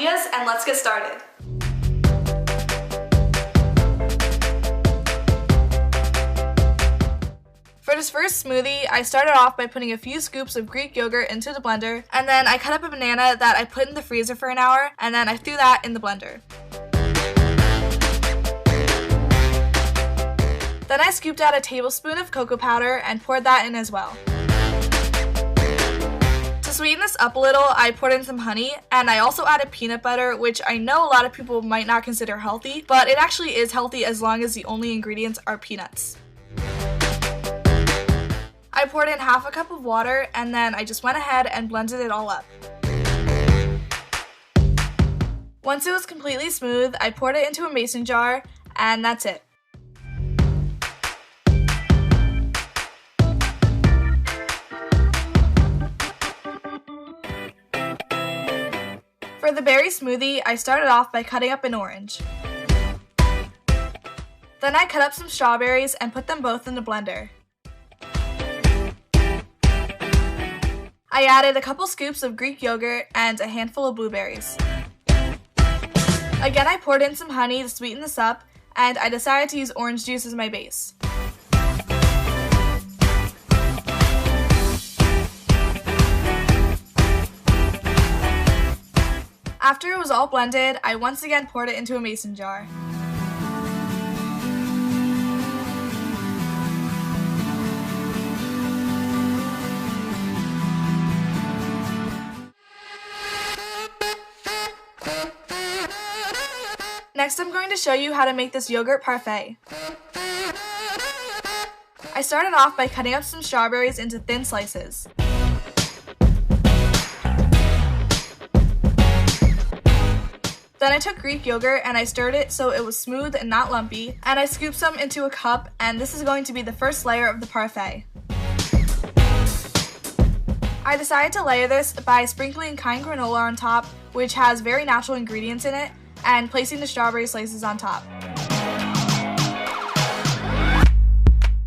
ideas and let's get started. For this first smoothie, I started off by putting a few scoops of Greek yogurt into the blender, and then I cut up a banana that I put in the freezer for an hour, and then I threw that in the blender. Then I scooped out a tablespoon of cocoa powder and poured that in as well. To sweeten this up a little, I poured in some honey, and I also added peanut butter, which I know a lot of people might not consider healthy, but it actually is healthy as long as the only ingredients are peanuts. I poured in half a cup of water, and then I just went ahead and blended it all up. Once it was completely smooth, I poured it into a mason jar, and that's it. For the berry smoothie, I started off by cutting up an orange. Then I cut up some strawberries and put them both in the blender. I added a couple scoops of Greek yogurt and a handful of blueberries. Again, I poured in some honey to sweeten this up, and I decided to use orange juice as my base. After it was all blended, I once again poured it into a mason jar. Next, I'm going to show you how to make this yogurt parfait. I started off by cutting up some strawberries into thin slices. Then I took Greek yogurt and I stirred it so it was smooth and not lumpy, and I scooped some into a cup, and this is going to be the first layer of the parfait. I decided to layer this by sprinkling kind granola on top, which has very natural ingredients in it, and placing the strawberry slices on top.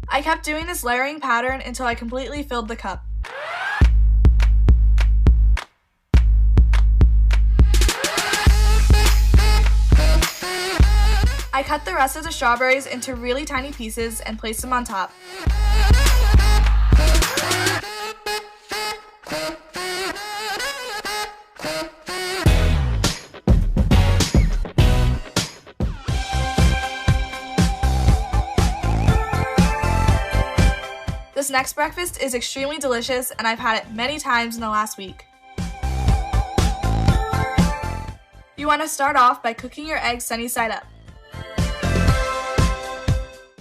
I kept doing this layering pattern until I completely filled the cup. I cut the rest of the strawberries into really tiny pieces and placed them on top. This next breakfast is extremely delicious, and I've had it many times in the last week. You want to start off by cooking your eggs sunny side up.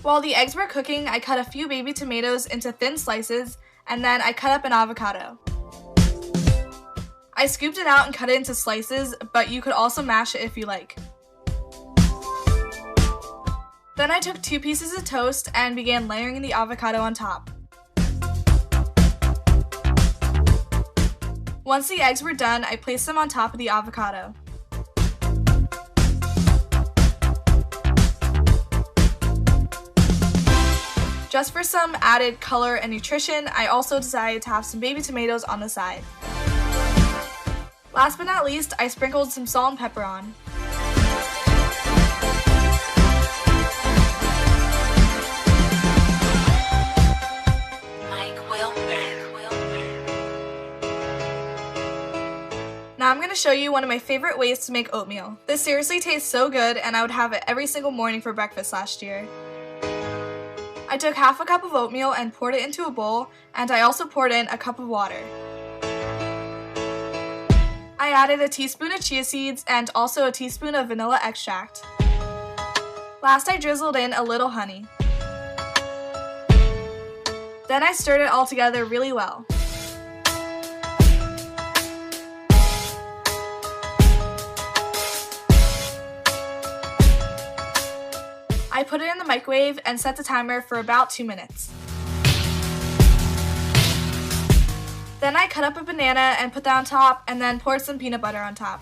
While the eggs were cooking, I cut a few baby tomatoes into thin slices, and then I cut up an avocado. I scooped it out and cut it into slices, but you could also mash it if you like. Then I took 2 pieces of toast and began layering the avocado on top. Once the eggs were done, I placed them on top of the avocado. Just for some added color and nutrition, I also decided to have some baby tomatoes on the side. Last but not least, I sprinkled some salt and pepper on. Now I'm going to show you one of my favorite ways to make oatmeal. This seriously tastes so good, and I would have it every single morning for breakfast last year. I took half a cup of oatmeal and poured it into a bowl, and I also poured in a cup of water. I added a teaspoon of chia seeds and also a teaspoon of vanilla extract. Last, I drizzled in a little honey. Then I stirred it all together really well. I put it in the microwave and set the timer for about 2 minutes. Then I cut up a banana and put that on top, and then poured some peanut butter on top.